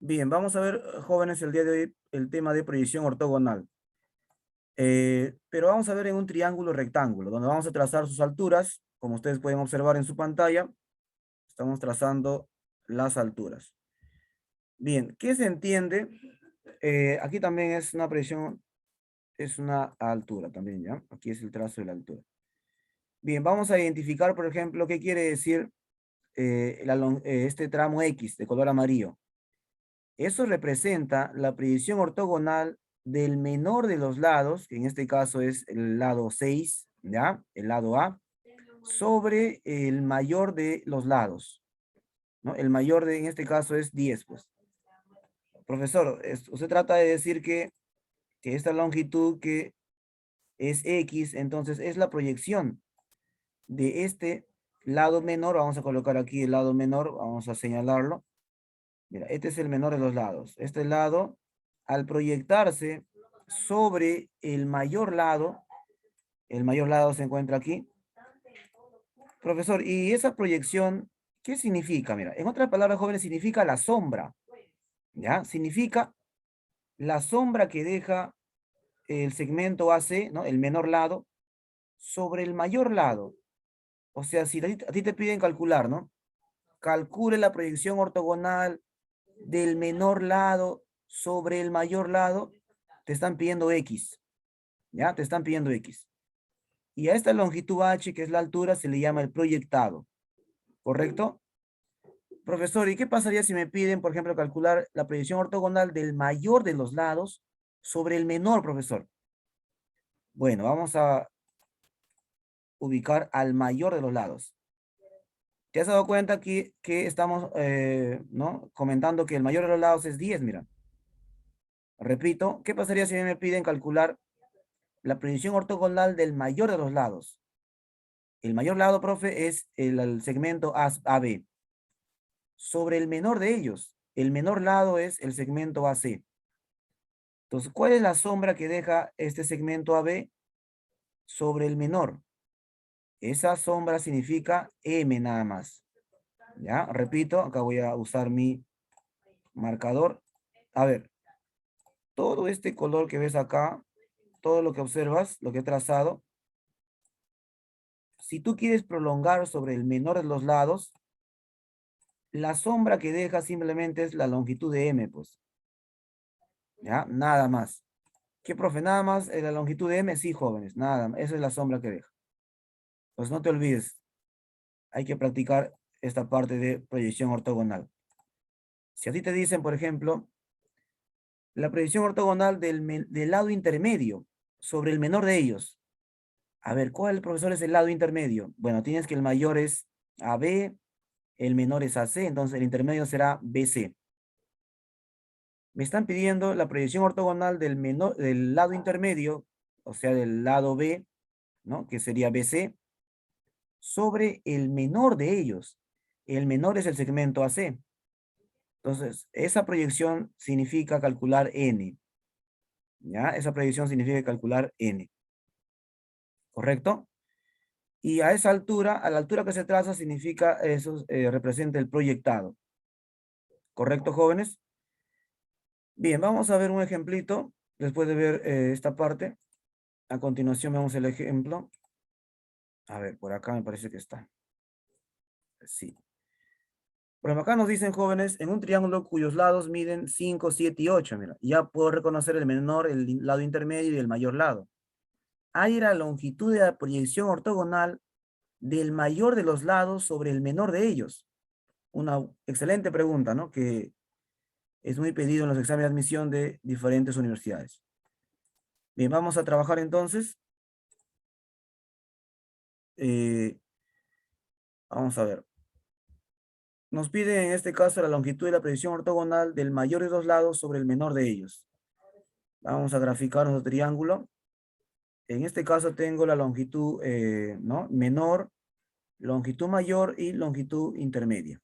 Bien, vamos a ver, jóvenes, el día de hoy el tema de proyección ortogonal. Pero vamos a ver en un triángulo rectángulo, donde vamos a trazar sus alturas. Como ustedes pueden observar en su pantalla, estamos trazando las alturas. Bien, ¿qué se entiende? Aquí también es una proyección, es una altura también, ¿ya? Aquí es el trazo de la altura. Bien, vamos a identificar, por ejemplo, qué quiere decir este tramo X de color amarillo. Eso representa la proyección ortogonal del menor de los lados, que en este caso es el lado 6, ¿ya? El lado A, sobre el mayor de los lados, ¿no? El mayor en este caso es 10, pues. Profesor, usted trata de decir que esta longitud que es X, entonces es la proyección de este lado menor. Vamos a colocar aquí el lado menor, vamos a señalarlo. Mira, este es el menor de los lados. Este lado, al proyectarse sobre el mayor lado se encuentra aquí. Profesor, ¿y esa proyección qué significa? Mira, en otras palabras, jóvenes, significa la sombra, ¿ya? Significa la sombra que deja el segmento AC, ¿no? El menor lado, sobre el mayor lado. O sea, si a ti te piden calcular, ¿no? Calcule la proyección ortogonal del menor lado sobre el mayor lado, te están pidiendo X, ¿ya? Te están pidiendo X. Y a esta longitud H, que es la altura, se le llama el proyectado, ¿correcto? Profesor, ¿y qué pasaría si me piden, por ejemplo, calcular la proyección ortogonal del mayor de los lados sobre el menor, profesor? Bueno, vamos a ubicar al mayor de los lados. ¿Te has dado cuenta aquí que estamos ¿no? comentando que el mayor de los lados es 10? Mira, repito, ¿qué pasaría si me piden calcular la proyección ortogonal del mayor de los lados? El mayor lado, profe, es el segmento AB. Sobre el menor de ellos, el menor lado es el segmento AC. Entonces, ¿cuál es la sombra que deja este segmento AB sobre el menor? Esa sombra significa M nada más. ¿Ya? Repito, acá voy a usar mi marcador. A ver, todo este color que ves acá, todo lo que observas, lo que he trazado, si tú quieres prolongar sobre el menor de los lados, la sombra que deja simplemente es la longitud de M, pues. ¿Ya? Nada más. ¿Qué, profe? Nada más la longitud de M, sí, jóvenes, nada más. Esa es la sombra que deja. Pues no te olvides, hay que practicar esta parte de proyección ortogonal. Si a ti te dicen, por ejemplo, la proyección ortogonal del lado intermedio sobre el menor de ellos. A ver, ¿cuál, profesor, es el lado intermedio? Bueno, tienes que el mayor es AB, el menor es AC, entonces el intermedio será BC. Me están pidiendo la proyección ortogonal del lado intermedio, o sea, del lado B, ¿no? Que sería BC, sobre el menor de ellos. El menor es el segmento AC. Entonces, esa proyección significa calcular N. ¿Ya? Esa proyección significa calcular N. ¿Correcto? Y a esa altura, a la altura que se traza, significa, eso representa el proyectado. ¿Correcto, jóvenes? Bien, vamos a ver un ejemplito, después de ver esta parte. A continuación vemos el ejemplo. A ver, por acá me parece que está. Sí. Por acá nos dicen, jóvenes, en un triángulo cuyos lados miden 5, 7 y 8. Mira, ya puedo reconocer el menor, el lado intermedio y el mayor lado. Hay la longitud de la proyección ortogonal del mayor de los lados sobre el menor de ellos. Una excelente pregunta, ¿no? Que es muy pedido en los exámenes de admisión de diferentes universidades. Bien, vamos a trabajar entonces. Eh, Vamos a ver. Nos pide en este caso la longitud de la proyección ortogonal del mayor de los lados sobre el menor de ellos. Vamos a graficar nuestro triángulo. En este caso tengo la longitud ¿no? menor, longitud mayor y longitud intermedia.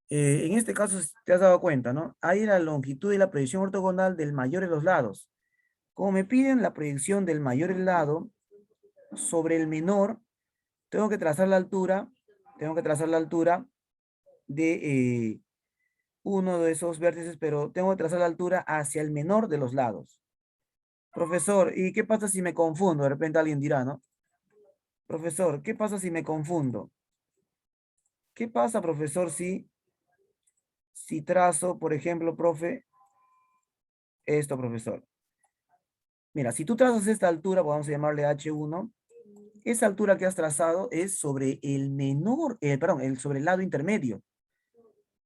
En este caso, te has dado cuenta, ¿no? Hay la longitud y la proyección ortogonal del mayor de los lados. Como me piden la proyección del mayor lado sobre el menor, tengo que trazar la altura, tengo que trazar la altura de uno de esos vértices, pero tengo que trazar la altura hacia el menor de los lados. Profesor, ¿y qué pasa si me confundo? De repente alguien dirá, ¿no? Profesor, ¿qué pasa si me confundo? ¿Qué pasa, profesor, si trazo, por ejemplo, profe, esto, profesor? Mira, si tú trazas esta altura, vamos a llamarle H1, esa altura que has trazado es sobre el menor, perdón, sobre el lado intermedio.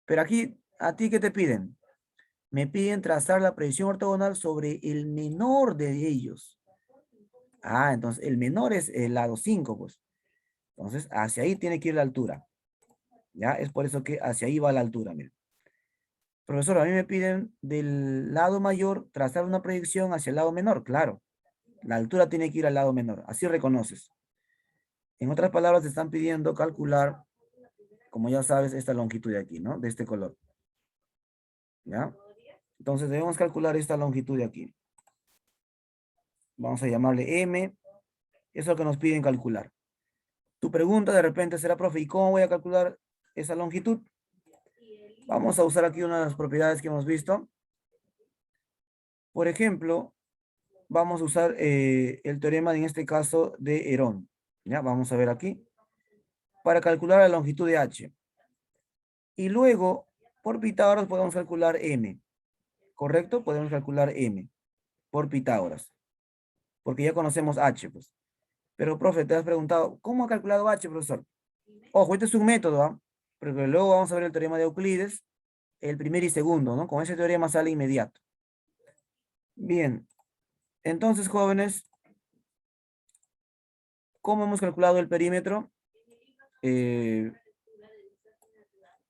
Pero aquí, ¿a ti qué te piden? Me piden trazar la proyección ortogonal sobre el menor de ellos. Ah, entonces el menor es el lado 5, pues. Entonces, hacia ahí tiene que ir la altura. ¿Ya? Es por eso que hacia ahí va la altura, mira. Profesor, a mí me piden del lado mayor trazar una proyección hacia el lado menor. Claro, la altura tiene que ir al lado menor. Así reconoces. En otras palabras, te están pidiendo calcular, como ya sabes, esta longitud de aquí, ¿no? De este color. ¿Ya? Entonces debemos calcular esta longitud de aquí. Vamos a llamarle M. Eso es lo que nos piden calcular. Tu pregunta de repente será, profe, ¿y cómo voy a calcular esa longitud? Vamos a usar aquí una de las propiedades que hemos visto. Por ejemplo, vamos a usar el teorema, en este caso, de Herón. ¿Ya? Vamos a ver aquí. Para calcular la longitud de H. Y luego, por Pitágoras, podemos calcular M. ¿Correcto? Podemos calcular M por Pitágoras. Porque ya conocemos H, pues. Pero, profe, te has preguntado, ¿cómo ha calculado H, profesor? Ojo, este es un método, ¿ah? Porque luego vamos a ver el teorema de Euclides, el primer y segundo, ¿no? Con ese teorema sale inmediato. Bien, entonces, jóvenes, ¿cómo hemos calculado el perímetro? Eh,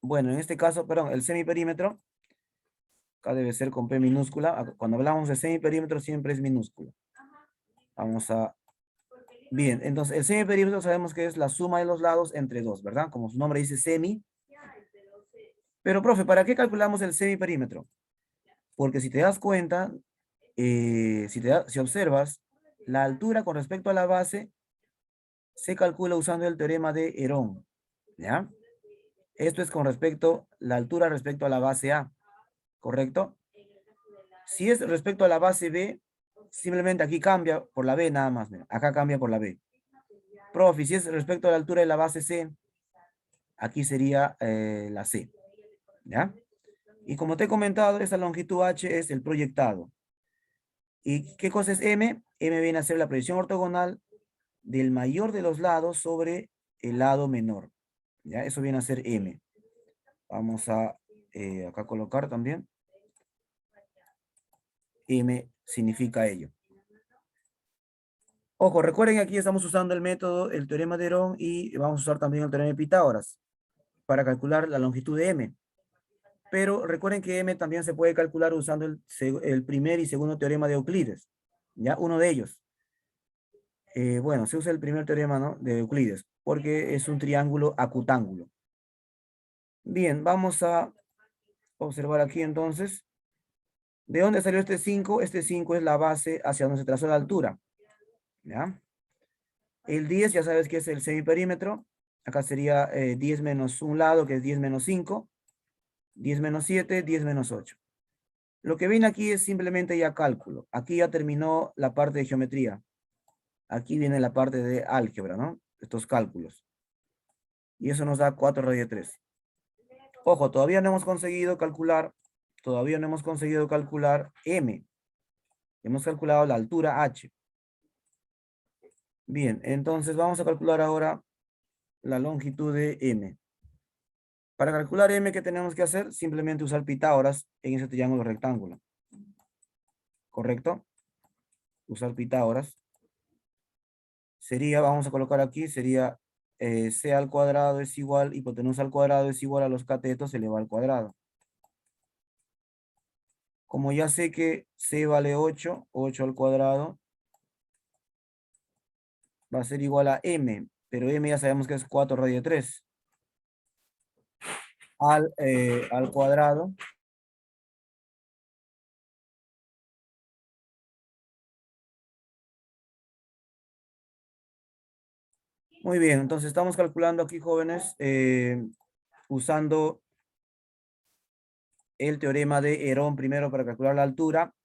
bueno, en este caso, perdón, el semiperímetro, acá debe ser con P minúscula. Cuando hablamos de semiperímetro siempre es minúsculo. Vamos a... Bien, entonces el semiperímetro sabemos que es la suma de los lados entre dos, ¿verdad? Como su nombre dice semi. Pero, profe, ¿para qué calculamos el semiperímetro? Porque si te das cuenta, si observas, la altura con respecto a la base se calcula usando el teorema de Herón, ¿ya? Esto es con respecto, la altura respecto a la base A, ¿correcto? Si es respecto a la base B, simplemente aquí cambia por la B nada más, mira, acá cambia por la B. Profe, si es respecto a la altura de la base C, aquí sería la C, ¿ya? Y como te he comentado, esta longitud H es el proyectado. ¿Y qué cosa es M? M viene a ser la proyección ortogonal del mayor de los lados sobre el lado menor. ¿Ya? Eso viene a ser M. Vamos a acá colocar también. M significa ello. Ojo, recuerden que aquí estamos usando el método, el teorema de Herón, y vamos a usar también el teorema de Pitágoras para calcular la longitud de M. Pero recuerden que M también se puede calcular usando el primer y segundo teorema de Euclides. ¿Ya? Uno de ellos. Bueno, se usa el primer teorema, ¿no? De Euclides, porque es un triángulo acutángulo. Bien, vamos a observar aquí entonces. ¿De dónde salió este 5? Este 5 es la base hacia donde se trazó la altura. ¿Ya? El 10 ya sabes que es el semiperímetro. Acá sería 10 menos un lado, que es 10 menos 5. 10 menos 7, 10 menos 8. Lo que viene aquí es simplemente ya cálculo. Aquí ya terminó la parte de geometría. Aquí viene la parte de álgebra, ¿no? Estos cálculos. Y eso nos da 4 raíz de 3. Ojo, todavía no hemos conseguido calcular M. Hemos calculado la altura H. Bien, entonces vamos a calcular ahora la longitud de M. Para calcular M, ¿qué tenemos que hacer? Simplemente usar Pitágoras en ese triángulo rectángulo. ¿Correcto? Usar Pitágoras. Sería, vamos a colocar aquí, sería C al cuadrado es igual, hipotenusa al cuadrado es igual a los catetos elevado al cuadrado. Como ya sé que C vale 8, 8 al cuadrado va a ser igual a M, pero M ya sabemos que es 4 raíz de 3 al cuadrado. Muy bien, entonces estamos calculando aquí, jóvenes, usando el teorema de Herón primero para calcular la altura,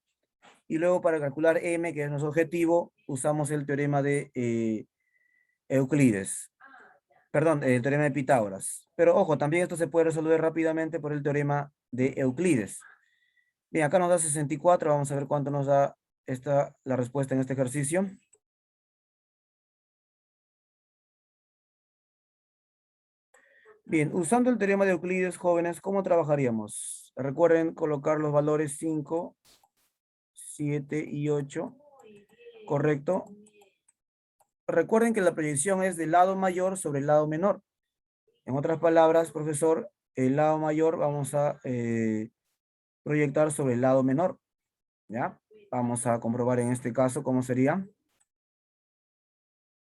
y luego para calcular m, que es nuestro objetivo, usamos el teorema de Euclides. Perdón, el teorema de Pitágoras. Pero ojo, también esto se puede resolver rápidamente por el teorema de Euclides. Bien, acá nos da 64, vamos a ver cuánto nos da la respuesta en este ejercicio. Bien, usando el teorema de Euclides, jóvenes, ¿cómo trabajaríamos? Recuerden colocar los valores 5, 7 y 8, ¿correcto? Recuerden que la proyección es del lado mayor sobre el lado menor. En otras palabras, profesor, el lado mayor vamos a proyectar sobre el lado menor, ¿ya? Vamos a comprobar en este caso cómo sería.